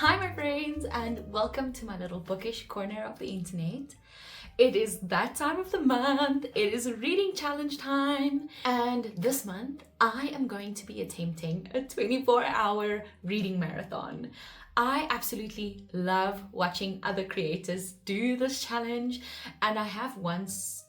Hi, my friends, and welcome to my little bookish corner of the internet. It is that time of the month. It is reading challenge time, and this month I am going to be attempting a 24-hour reading marathon. I absolutely love watching other creators do this challenge, and I have once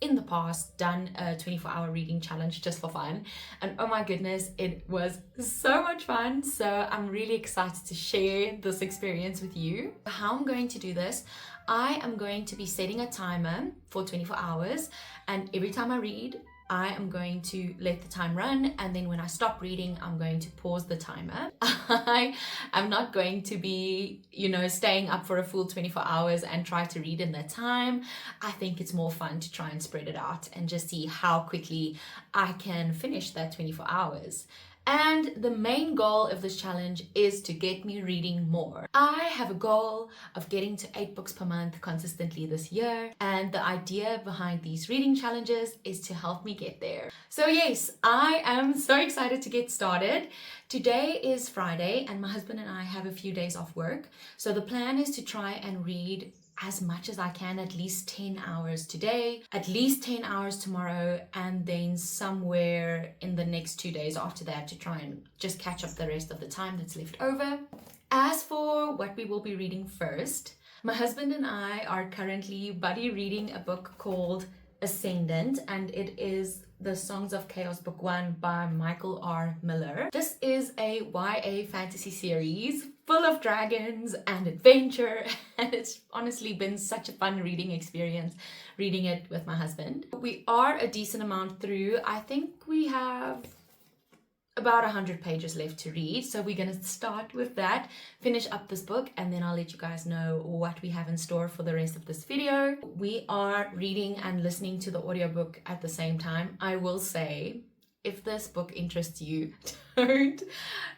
in the past done a 24-hour reading challenge just for fun, and oh my goodness, it was so much fun. So I'm really excited to share this experience with you. How I'm going to do this, I am going to be setting a timer for 24 hours, and every time I read, I am going to let the time run, and then when I stop reading, I'm going to pause the timer. I am not going to be, staying up for a full 24 hours and try to read in that time. I think it's more fun to try and spread it out and just see how quickly I can finish that 24 hours. And the main goal of this challenge is to get me reading more. I have a goal of getting to 8 books per month consistently this year, and the idea behind these reading challenges is to help me get there. So yes, I am so excited to get started. Today is Friday, and my husband and I have a few days off work. So the plan is to try and read as much as I can, at least 10 hours today, at least 10 hours tomorrow, and then somewhere in the next 2 days after that to try and just catch up the rest of the time that's left over. As for what we will be reading first, my husband and I are currently buddy reading a book called Ascendant, and it is the Songs of Chaos Book 1 by Michael R. Miller. This is a YA fantasy series full of dragons and adventure, and it's honestly been such a fun reading experience reading it with my husband. We are a decent amount through. I think we have about 100 pages left to read, so we're going to start with that, finish up this book, and then I'll let you guys know what we have in store for the rest of this video. We are reading and listening to the audiobook at the same time. I will say, if this book interests you, don't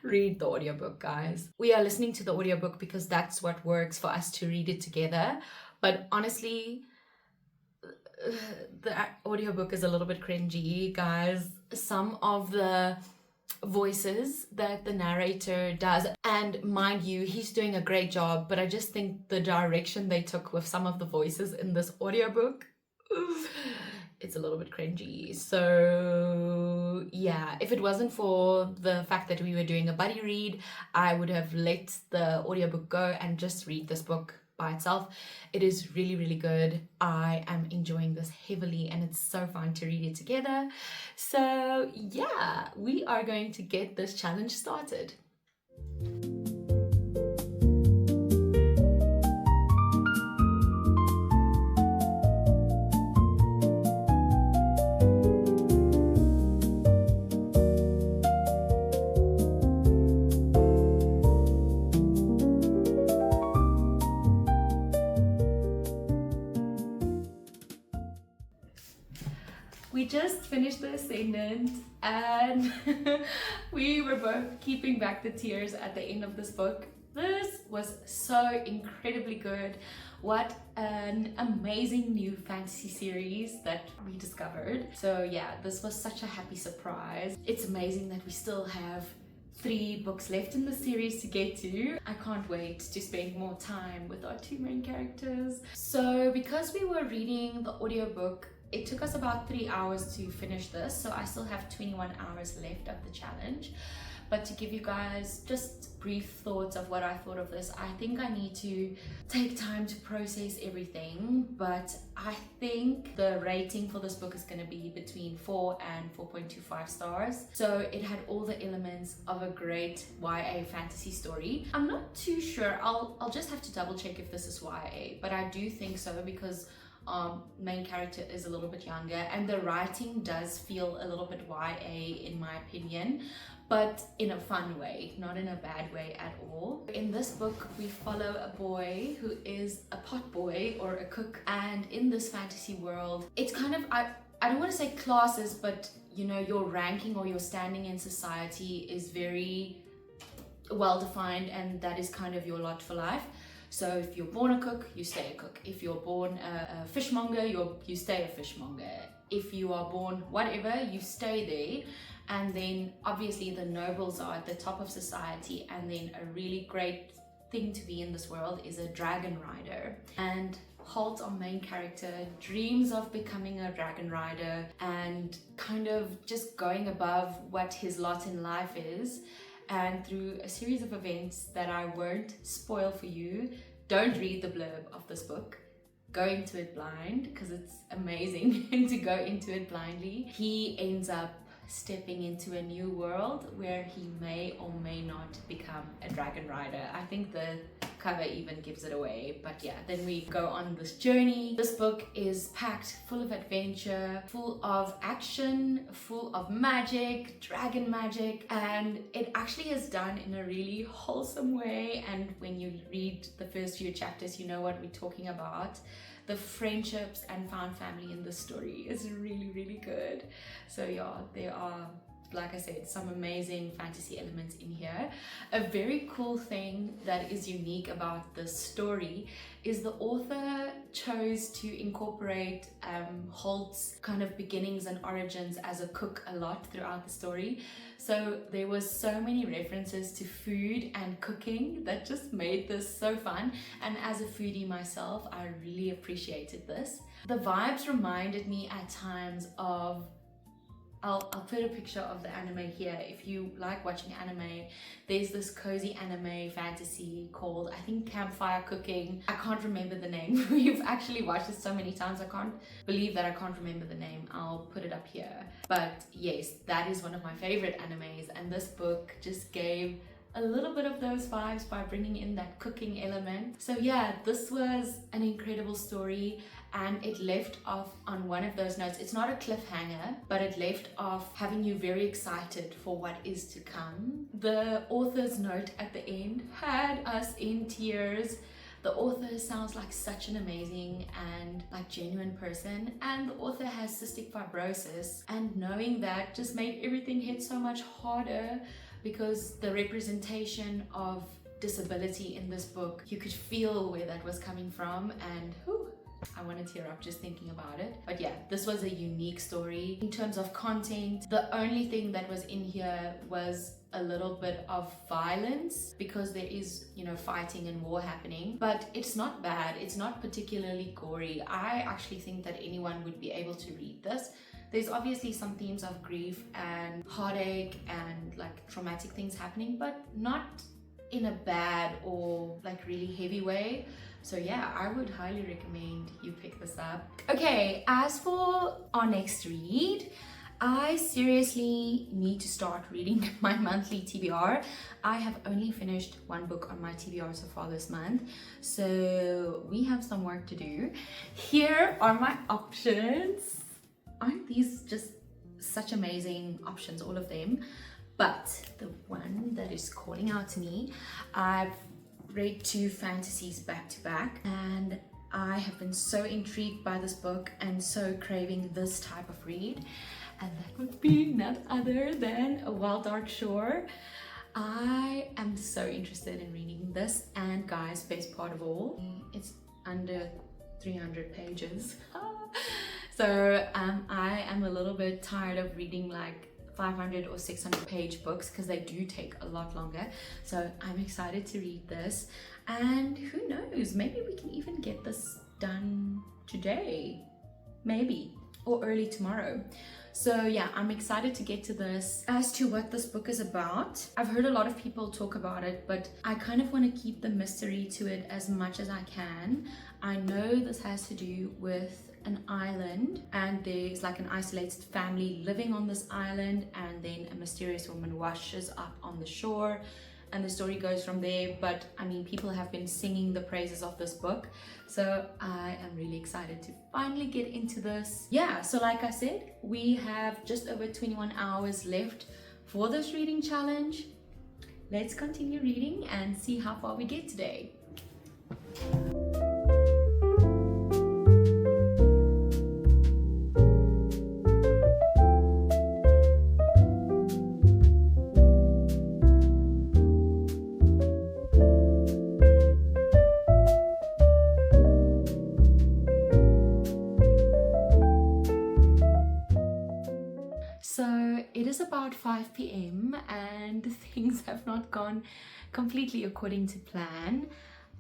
read the audiobook, guys. We are listening to the audiobook because that's what works for us to read it together, but honestly, the audiobook is a little bit cringy, guys. Some of the voices that the narrator does, and mind you, he's doing a great job, but I just think the direction they took with some of the voices in this audiobook, it's a little bit cringy. So yeah, if it wasn't for the fact that we were doing a buddy read, I would have let the audiobook go and just read this book by itself. It is really, really good. I am enjoying this heavily, and it's so fun to read it together. So yeah, we are going to get this challenge started. We just finished The Ascendant, and we were both keeping back the tears at the end of this book. This was so incredibly good. What an amazing new fantasy series that we discovered. So yeah, this was such a happy surprise. It's amazing that we still have 3 books left in the series to get to. I can't wait to spend more time with our 2 main characters. So because we were reading the audiobook, it took us about 3 hours to finish this, so I still have 21 hours left of the challenge. But to give you guys just brief thoughts of what I thought of this, I think I need to take time to process everything, but I think the rating for this book is going to be between 4 and 4.25 stars. So it had all the elements of a great YA fantasy story. I'm not too sure, I'll just have to double check if this is YA, but I do think so because main character is a little bit younger, and the writing does feel a little bit YA in my opinion, but in a fun way, not in a bad way at all. In this book, we follow a boy who is a pot boy or a cook, and in this fantasy world, it's kind of, I don't want to say classes, but your ranking or your standing in society is very well defined, and that is kind of your lot for life. So if you're born a cook, you stay a cook. If you're born a fishmonger, you stay a fishmonger. If you are born whatever, you stay there. And then obviously the nobles are at the top of society, and then a really great thing to be in this world is a dragon rider. And Holt, our main character, dreams of becoming a dragon rider and kind of just going above what his lot in life is. And through a series of events that I won't spoil for you, don't read the blurb of this book. Go into it blind, because it's amazing to go into it blindly. He ends up stepping into a new world where he may or may not become a dragon rider. I think the cover even gives it away, but yeah, then we go on this journey. This book is packed full of adventure, full of action, full of magic, dragon magic, and it actually is done in a really wholesome way. And when you read the first few chapters, you know what we're talking about. The friendships and found family in this story is really, really good. So yeah, there are, like I said, some amazing fantasy elements in here. A very cool thing that is unique about this story is the author chose to incorporate Holt's kind of beginnings and origins as a cook a lot throughout the story. So there was so many references to food and cooking that just made this so fun. And as a foodie myself, I really appreciated this. The vibes reminded me at times of, I'll put a picture of the anime here. If you like watching anime, there's this cozy anime fantasy called, I think, Campfire Cooking. I can't remember the name. We've actually watched it so many times. I can't believe that I can't remember the name. I'll put it up here. But yes, that is one of my favorite animes, and this book just gave a little bit of those vibes by bringing in that cooking element. So yeah, this was an incredible story, and it left off on one of those notes. It's not a cliffhanger, but it left off having you very excited for what is to come. The author's note at the end had us in tears. The author sounds like such an amazing and like genuine person, and the author has cystic fibrosis, and knowing that just made everything hit so much harder, because the representation of disability in this book, you could feel where that was coming from, and whew, I want to tear up just thinking about it. But yeah, this was a unique story. In terms of content, the only thing that was in here was a little bit of violence, because there is, you know, fighting and war happening, but it's not bad. It's not particularly gory. I actually think that anyone would be able to read this. There's obviously some themes of grief and heartache and like traumatic things happening, but not in a bad or like really heavy way. So yeah, I would highly recommend you pick this up. Okay, as for our next read, I seriously need to start reading my monthly TBR. I have only finished one book on my TBR so far this month, so we have some work to do. Here are my options. Aren't these just such amazing options, all of them? But the one that is calling out to me, I've read 2 fantasies back to back, and I have been so intrigued by this book and so craving this type of read, and that would be none other than A Wild Dark Shore. I am so interested in reading this, and guys, best part of all, it's under 300 pages. So I am a little bit tired of reading like 500 or 600 page books, because they do take a lot longer. So I'm excited to read this, and who knows, maybe we can even get this done today, maybe, or early tomorrow. So yeah, I'm excited to get to this. As to what this book is about, I've heard a lot of people talk about it, but I kind of want to keep the mystery to it as much as I can. I know this has to do with an island, and there's like an isolated family living on this island, and then a mysterious woman washes up on the shore, and the story goes from there. But I mean, people have been singing the praises of this book, so I am really excited to finally get into this. Yeah, so like I said, we have just over 21 hours left for this reading challenge. Let's continue reading and see how far we get today. about 5 p.m. and things have not gone completely according to plan.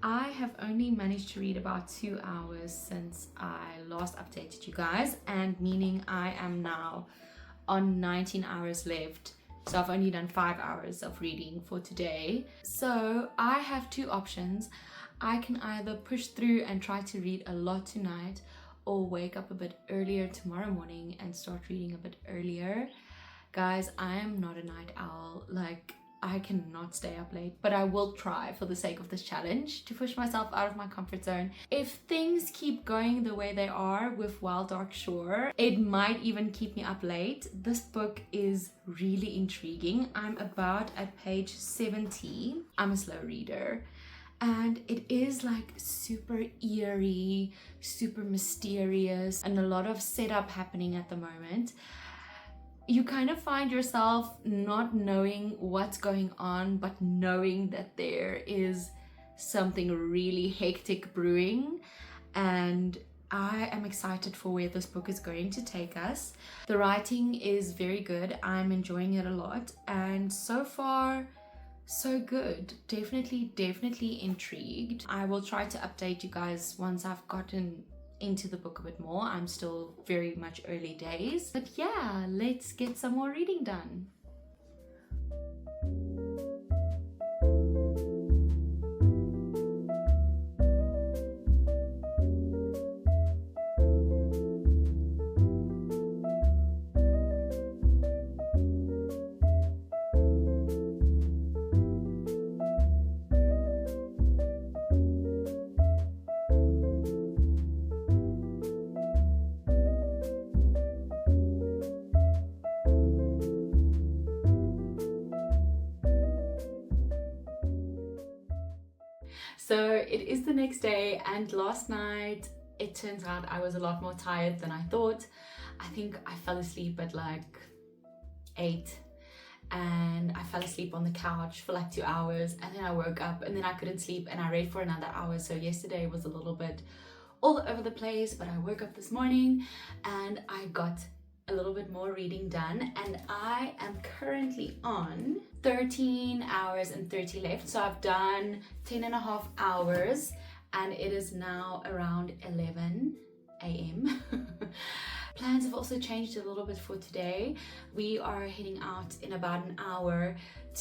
I have only managed to read about 2 hours since I last updated you guys, and meaning I am now on 19 hours left. So I've only done 5 hours of reading for today. So I have two options. I can either push through and try to read a lot tonight, or wake up a bit earlier tomorrow morning and start reading a bit earlier. Guys, I am not a night owl. Like, I cannot stay up late, but I will try for the sake of this challenge to push myself out of my comfort zone. If things keep going the way they are with Wild Dark Shore, it might even keep me up late. This book is really intriguing. I'm about at page 70. I'm a slow reader. And it is like super eerie, super mysterious, and a lot of setup happening at the moment. You kind of find yourself not knowing what's going on, but knowing that there is something really hectic brewing. And I am excited for where this book is going to take us. The writing is very good. I'm enjoying it a lot. And so far, so good. Definitely intrigued. I will try to update you guys once I've gotten into the book a bit more. I'm still very much early days. But yeah, let's get some more reading done. So it is the next day, and last night it turns out I was a lot more tired than I thought. I think I fell asleep at like 8, and I fell asleep on the couch for like 2 hours, and then I woke up and then I couldn't sleep and I read for another hour. So yesterday was a little bit all over the place, but I woke up this morning and I got a little bit more reading done, and I am currently on 13 hours and 30 left. So I've done 10.5 hours and it is now around 11 a.m. Plans have also changed a little bit for today. We are heading out in about an hour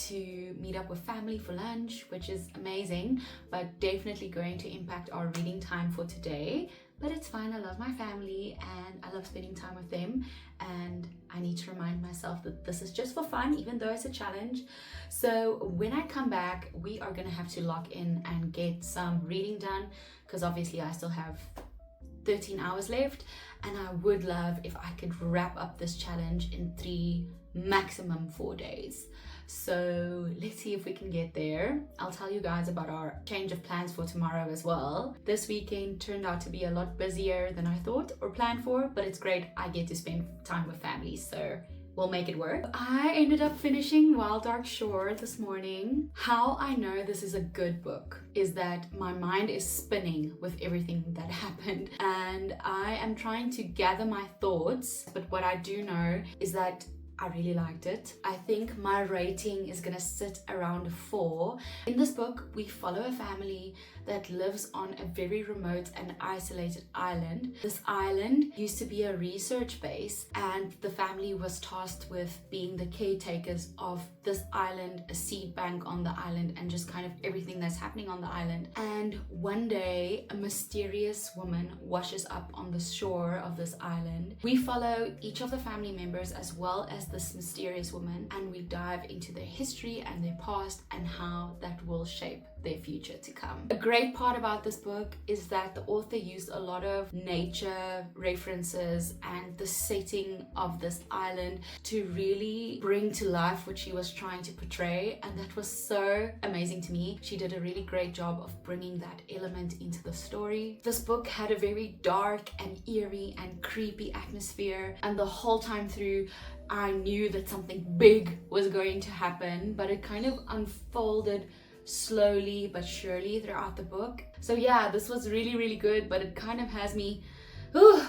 to meet up with family for lunch, which is amazing, but definitely going to impact our reading time for today. But it's fine. I love my family and I love spending time with them, and I need to remind myself that this is just for fun, even though it's a challenge. So when I come back, we are gonna have to lock in and get some reading done, because obviously I still have 13 hours left, and I would love if I could wrap up this challenge in 3, maximum 4 days. So let's see if we can get there. I'll tell you guys about our change of plans for tomorrow as well. This weekend turned out to be a lot busier than I thought or planned for, but it's great. I get to spend time with family, so we'll make it work. I ended up finishing Wild Dark Shore this morning. How I know this is a good book is that my mind is spinning with everything that happened, and I am trying to gather my thoughts. But what I do know is that I really liked it. I think my rating is gonna sit around 4. In this book, we follow a family that lives on a very remote and isolated island. This island used to be a research base, and the family was tasked with being the caretakers of this island, a seed bank on the island, and just kind of everything that's happening on the island. And one day, a mysterious woman washes up on the shore of this island. We follow each of the family members as well as this mysterious woman, and we dive into their history and their past and how that will shape their future to come. A great part about this book is that the author used a lot of nature references and the setting of this island to really bring to life what she was trying to portray, and that was so amazing to me. She did a really great job of bringing that element into the story. This book had a very dark and eerie and creepy atmosphere, and the whole time through I knew that something big was going to happen, but it kind of unfolded slowly but surely throughout the book. So yeah, this was really good, but it kind of has me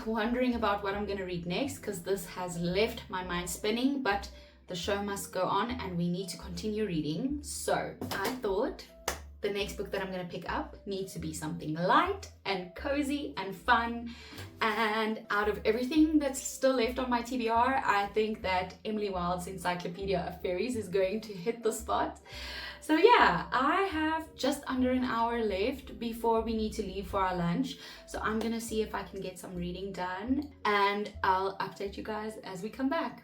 wondering about what I'm gonna read next, because this has left my mind spinning. But the show must go on and we need to continue reading. So I thought the next book that I'm going to pick up needs to be something light and cozy and fun. And out of everything that's still left on my TBR, I think that Emily Wilde's Encyclopedia of Fairies is going to hit the spot. So yeah, I have just under an hour left before we need to leave for our lunch. So I'm gonna see if I can get some reading done, and I'll update you guys as we come back.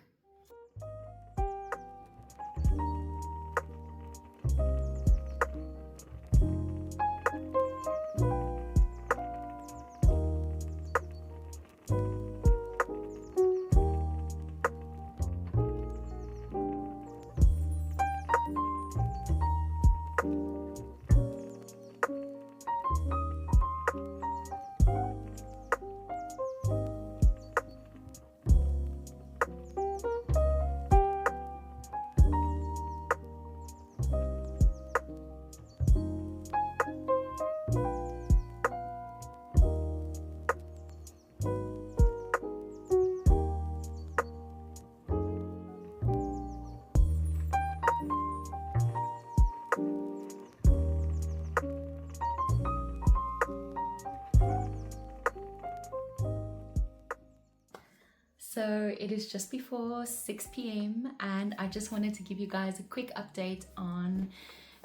So it is just before 6 p.m. and I just wanted to give you guys a quick update on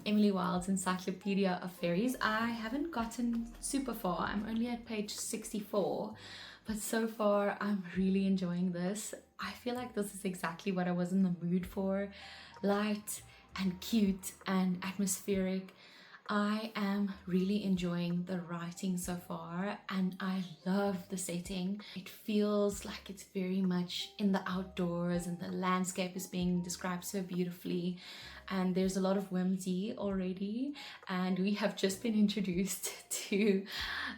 Emily Wilde's Encyclopedia of Fairies. I haven't gotten super far. I'm only at page 64, but so far I'm really enjoying this. I feel like this is exactly what I was in the mood for. Light and cute and atmospheric. I am really enjoying the writing so far, and I love the setting. It feels like it's very much in the outdoors and the landscape is being described so beautifully, and there's a lot of whimsy already, and we have just been introduced to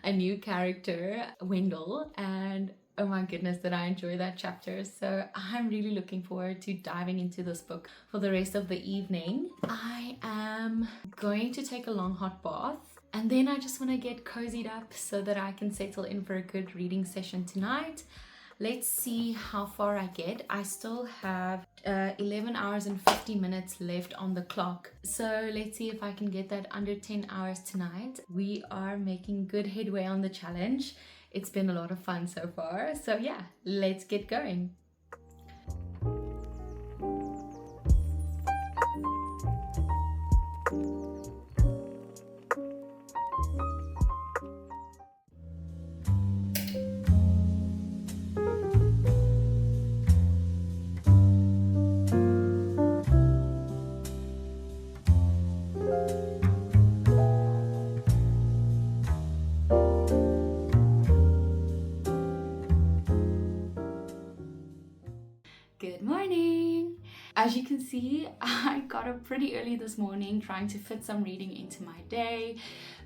a new character, Wendell, and oh my goodness, did I enjoy that chapter. So I'm really looking forward to diving into this book for the rest of the evening. I am going to take a long hot bath, and then I just want to get cozied up so that I can settle in for a good reading session tonight. Let's see how far I get. I still have 11 hours and 50 minutes left on the clock. So let's see if I can get that under 10 hours tonight. We are making good headway on the challenge. It's been a lot of fun so far. So yeah, let's get going. Good morning! As you can see, I got up pretty early this morning trying to fit some reading into my day.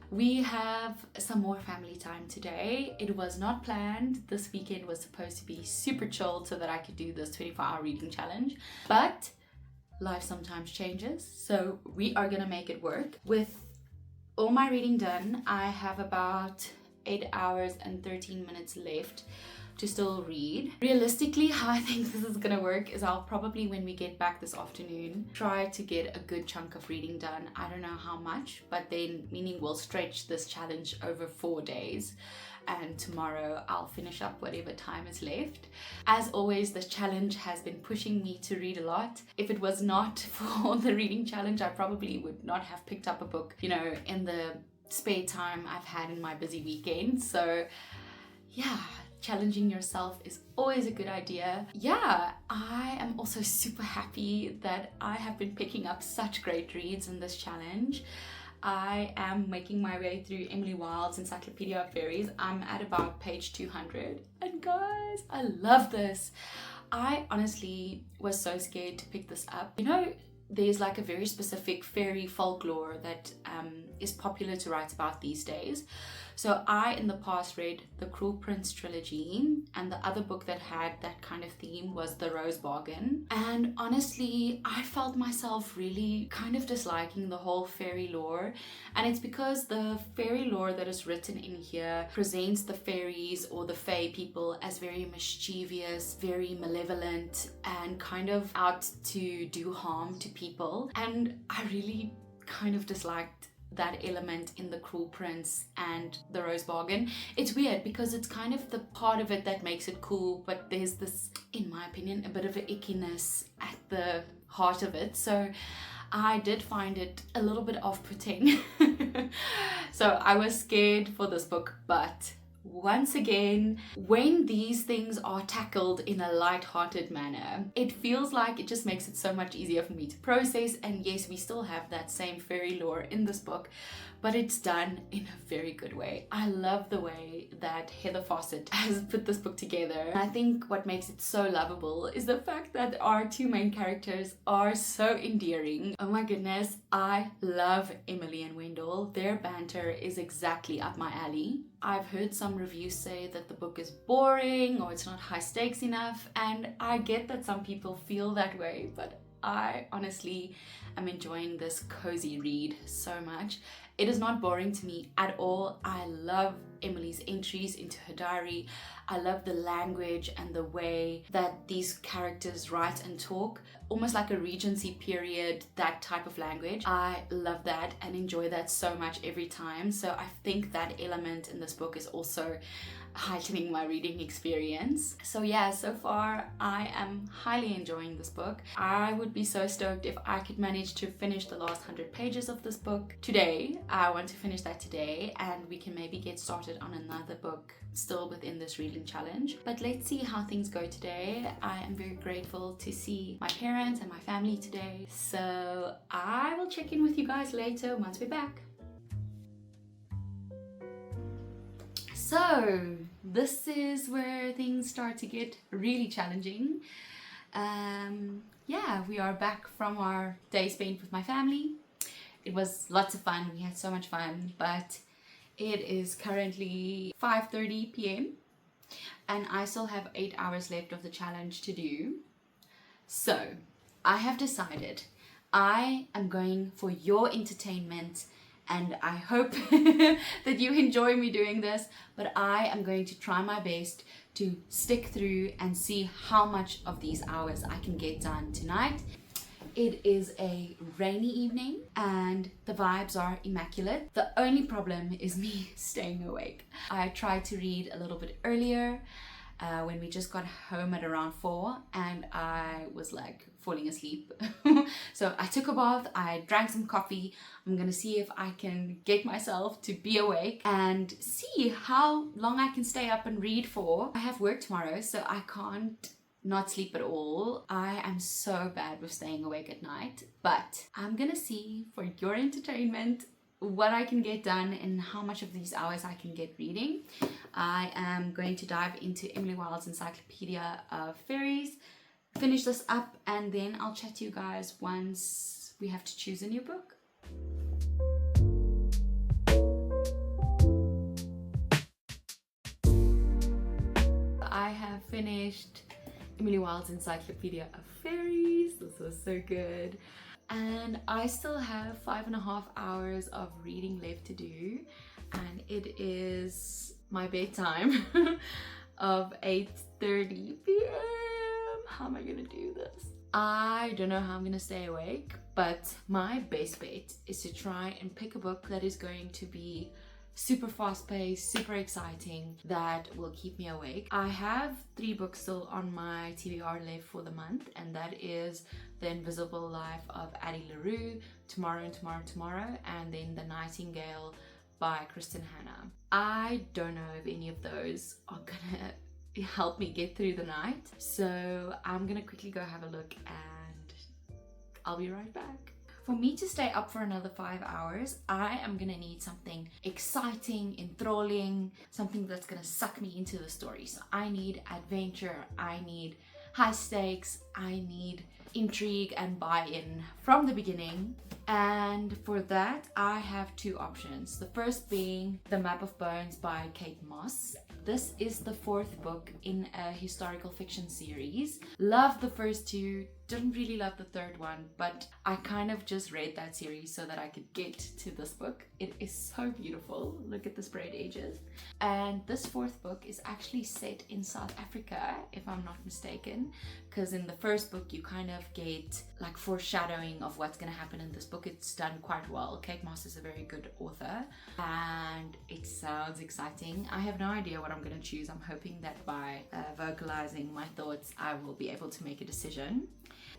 We have some more family time today. It was not planned. This weekend was supposed to be super chilled so that I could do this 24-hour reading challenge. But life sometimes changes, so we are gonna make it work. With all my reading done, I have about 8 hours and 13 minutes left to still read. Realistically, how I think this is gonna work is I'll probably, when we get back this afternoon, try to get a good chunk of reading done. I don't know how much, but then meaning we'll stretch this challenge over 4 days, and tomorrow I'll finish up whatever time is left. As always, this challenge has been pushing me to read a lot. If it was not for the reading challenge, I probably would not have picked up a book, you know, in the spare time I've had in my busy weekend. So yeah, challenging yourself is always a good idea. Yeah, I am also super happy that I have been picking up such great reads in this challenge. I am making my way through Emily Wilde's Encyclopedia of Fairies. I'm at about page 200, and guys, I love this. I honestly was so scared to pick this up. You know, there's like a very specific fairy folklore that is popular to write about these days. So I, in the past, read the Cruel Prince trilogy, and the other book that had that kind of theme was The Rose Bargain. And honestly, I felt myself really kind of disliking the whole fairy lore. And it's because the fairy lore that is written in here presents the fairies or the fae people as very mischievous, very malevolent, and kind of out to do harm to people. And I really kind of disliked that element in the Cruel Prince and the Rose Bargain. It's weird because it's kind of the part of it that makes it cool, but there's this, in my opinion, a bit of an ickiness at the heart of it. So I did find it a little bit off-putting. So I was scared for this book, but once again, when these things are tackled in a light-hearted manner, it feels like it just makes it so much easier for me to process. And yes, we still have that same fairy lore in this book, but it's done in a very good way. I love the way that Heather Fawcett has put this book together. I think what makes it so lovable is the fact that our two main characters are so endearing. Oh my goodness, I love Emily and Wendell. Their banter is exactly up my alley. I've heard some reviews say that the book is boring or it's not high stakes enough, and I get that some people feel that way, but I honestly am enjoying this cozy read so much. It is not boring to me at all. I love Emily's entries into her diary. I love the language and the way that these characters write and talk, almost like a Regency period, that type of language. I love that and enjoy that so much every time. So I think that element in this book is also heightening my reading experience. So yeah, so far I am highly enjoying this book. I would be so stoked if I could manage to finish the last 100 pages of this book today. I want to finish that today, and we can maybe get started on another book still within this reading challenge. But let's see how things go today. I am very grateful to see my parents and my family today. So I will check in with you guys later once we're back. So this is where things start to get really challenging. Yeah, we are back from our day spent with my family. It was lots of fun. We had so much fun, but it is currently 5:30 p.m. and I still have 8 hours left of the challenge to do. So I have decided I am going for your entertainment, and I hope that you enjoy me doing this, but I am going to try my best to stick through and see how much of these hours I can get done tonight. It is a rainy evening and the vibes are immaculate. The only problem is me staying awake. I tried to read a little bit earlier when we just got home at around 4, and I was like falling asleep. So I took a bath, I drank some coffee. I'm gonna see if I can get myself to be awake and see how long I can stay up and read for. I have work tomorrow, so I can't not sleep at all. I am so bad with staying awake at night, but I'm gonna see for your entertainment what I can get done and how much of these hours I can get reading. I am going to dive into Emily Wilde's Encyclopedia of Fairies, finish this up, and then I'll chat to you guys once we have to choose a new book. I have finished Emily Wilde's Encyclopedia of Fairies. This was so good. And I still have 5.5 hours of reading left to do, and it is my bedtime of 8:30 p.m. How am I gonna do this? I don't know how I'm gonna stay awake, but my best bet is to try and pick a book that is going to be super fast-paced, super exciting, that will keep me awake. I have 3 books still on my TBR left for the month, and that is The Invisible Life of Addie LaRue, Tomorrow and Tomorrow and Tomorrow, and then The Nightingale by Kristen Hanna. I don't know if any of those are gonna help me get through the night, so I'm gonna quickly go have a look and I'll be right back. For me to stay up for another 5 hours, I am gonna need something exciting, enthralling, something that's gonna suck me into the story. So I need adventure, I need high stakes. I need intrigue and buy-in from the beginning. And for that, I have two options. The first being The Map of Bones by Kate Moss. This is the fourth book in a historical fiction series. Loved the first two, didn't really love the third one, but I kind of just read that series so that I could get to this book. It is so beautiful. Look at the sprayed edges. And this fourth book is actually set in South Africa, if I'm not mistaken, because in the first book you kind of get like foreshadowing of what's going to happen in this book. It's done quite well. Kate Moss is a very good author and it sounds exciting. I have no idea what I'm going to choose. I'm hoping that by vocalizing my thoughts I will be able to make a decision.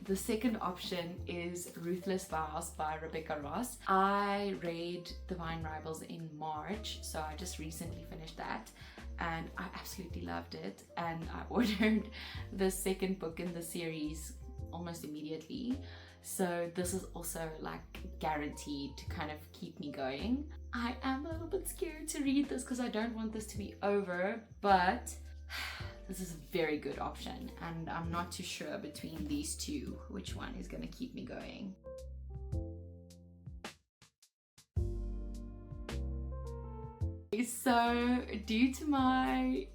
The second option is Ruthless Vows by Rebecca Ross. I read Divine Rivals in March, so I just recently finished that and I absolutely loved it, and I ordered the second book in the series almost immediately. So this is also like guaranteed to kind of keep me going. I am a little bit scared to read this because I don't want this to be over, but this is a very good option and I'm not too sure between these two which one is going to keep me going. So due to my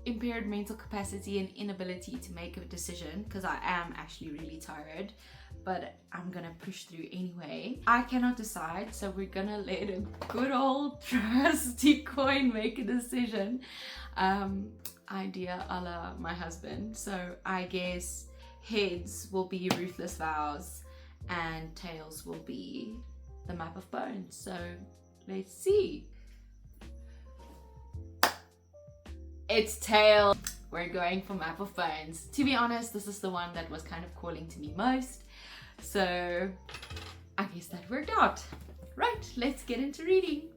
impaired mental capacity and inability to make a decision, because I am actually really tired, but I'm gonna push through anyway, I cannot decide, so we're gonna let a good old trusty coin make a decision. Idea a la my husband. So I guess heads will be Ruthless Vows and tails will be The Map of Bones. So let's see. It's tail. We're going for Map of Bones. To be honest, this is the one that was kind of calling to me most. So I guess that worked out. Right, let's get into reading.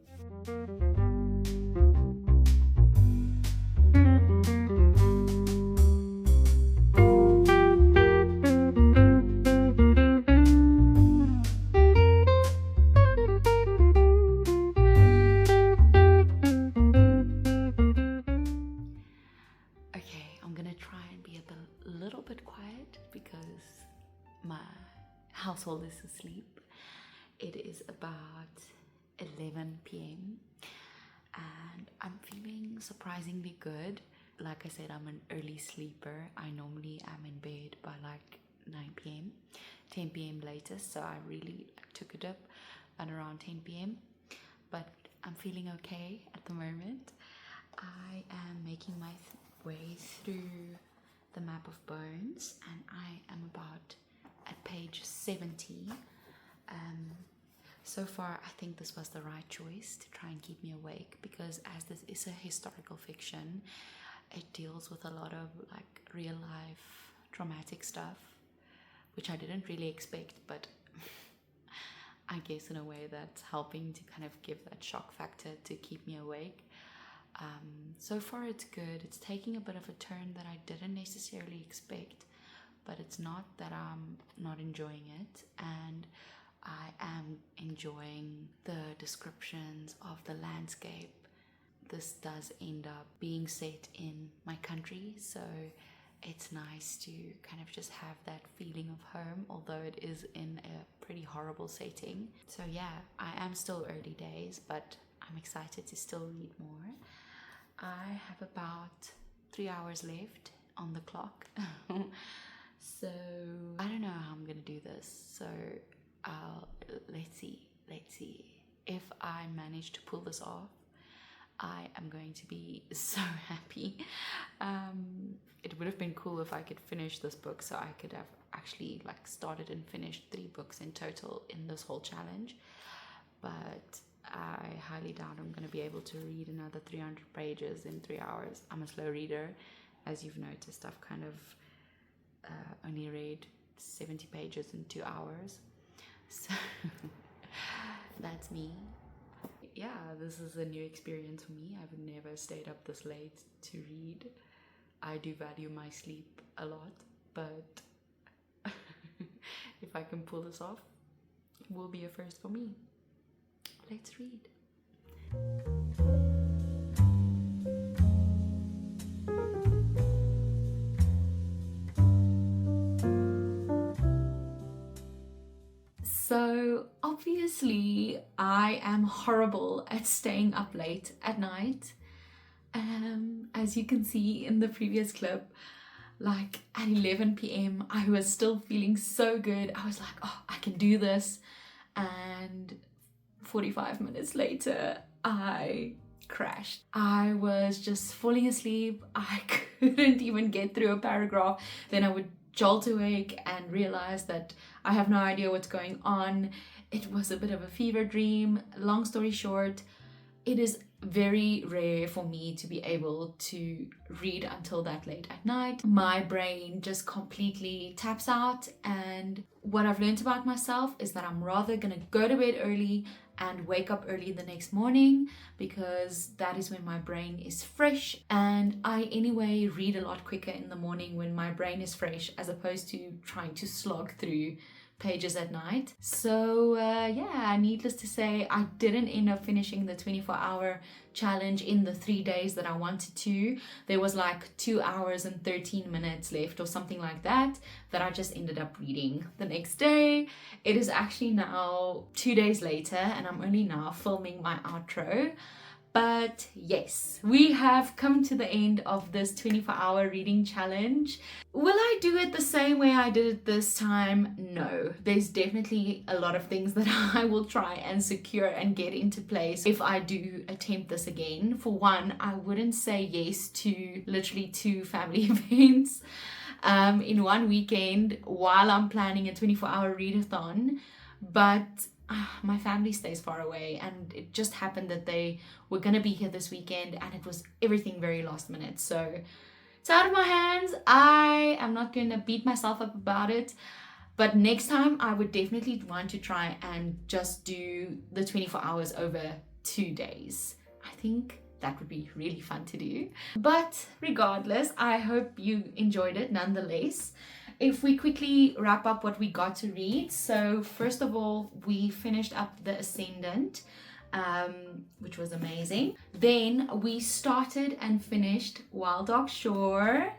Household is asleep. It is about 11 p.m. and I'm feeling surprisingly good. Like I said, I'm an early sleeper. I normally am in bed by like 9 p.m., 10 p.m. latest, so I really took a dip at around 10 p.m. but I'm feeling okay at the moment. I am making my way through The Map of Bones and I am about at page 70. So far I think this was the right choice to try and keep me awake, because as this is a historical fiction, it deals with a lot of like real life traumatic stuff, which I didn't really expect, but I guess in a way that's helping to kind of give that shock factor to keep me awake. So far it's good. It's taking a bit of a turn that I didn't necessarily expect, but it's not that I'm not enjoying it, and I am enjoying the descriptions of the landscape. This does end up being set in my country, so it's nice to kind of just have that feeling of home, although it is in a pretty horrible setting. So yeah, I am still early days, but I'm excited to still read more. I have about 3 hours left on the clock. So I don't know how I'm gonna do this. So let's see. If I manage to pull this off, I am going to be so happy. It would have been cool if I could finish this book, so I could have actually like started and finished 3 books in total in this whole challenge. But I highly doubt I'm going to be able to read another 300 pages in 3 hours. I'm a slow reader, as you've noticed. I've kind of only read 70 pages in 2 hours. So that's me. Yeah, this is a new experience for me. I've never stayed up this late to read. I do value my sleep a lot, but if I can pull this off, it will be a first for me. Let's read. obviously I am horrible at staying up late at night. As you can see in the previous clip, like at 11 p.m. I was still feeling so good. I was like, oh, I can do this. And 45 minutes later, I crashed. I was just falling asleep. I couldn't even get through a paragraph. Then I would jolt awake and realize that I have no idea what's going on. It was a bit of a fever dream. Long story short, it is very rare for me to be able to read until that late at night. My brain just completely taps out, and what I've learned about myself is that I'm rather gonna go to bed early and wake up early the next morning, because that is when my brain is fresh, and I anyway read a lot quicker in the morning when my brain is fresh, as opposed to trying to slog through pages at night. So yeah, needless to say, I didn't end up finishing the 24-hour challenge in the 3 days that I wanted to. There was like 2 hours and 13 minutes left or something like that I just ended up reading the next day. It is actually now 2 days later and I'm only now filming my outro. But yes, we have come to the end of this 24-hour reading challenge. Will I do it the same way I did it this time? No. There's definitely a lot of things that I will try and secure and get into place if I do attempt this again. For one, I wouldn't say yes to literally 2 family events in one weekend while I'm planning a 24-hour readathon. But my family stays far away, and it just happened that they were gonna be here this weekend, and it was everything very last minute, so it's out of my hands. I am not gonna beat myself up about it, but next time I would definitely want to try and just do the 24 hours over 2 days. I think that would be really fun to do. But regardless, I hope you enjoyed it nonetheless. If we quickly wrap up what we got to read. So first of all, we finished up The Ascendant, which was amazing. Then we started and finished Wild Dog Shore.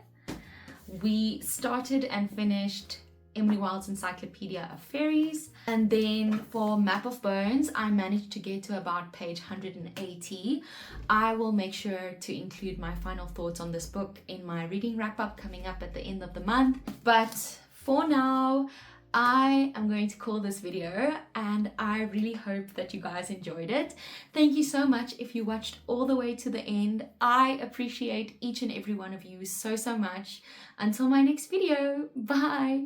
We started and finished Emily Wilde's Encyclopedia of Fairies. And then for Map of Bones, I managed to get to about page 180. I will make sure to include my final thoughts on this book in my reading wrap-up coming up at the end of the month. But for now, I am going to call this video, and I really hope that you guys enjoyed it. Thank you so much if you watched all the way to the end. I appreciate each and every one of you so much. Until my next video, bye!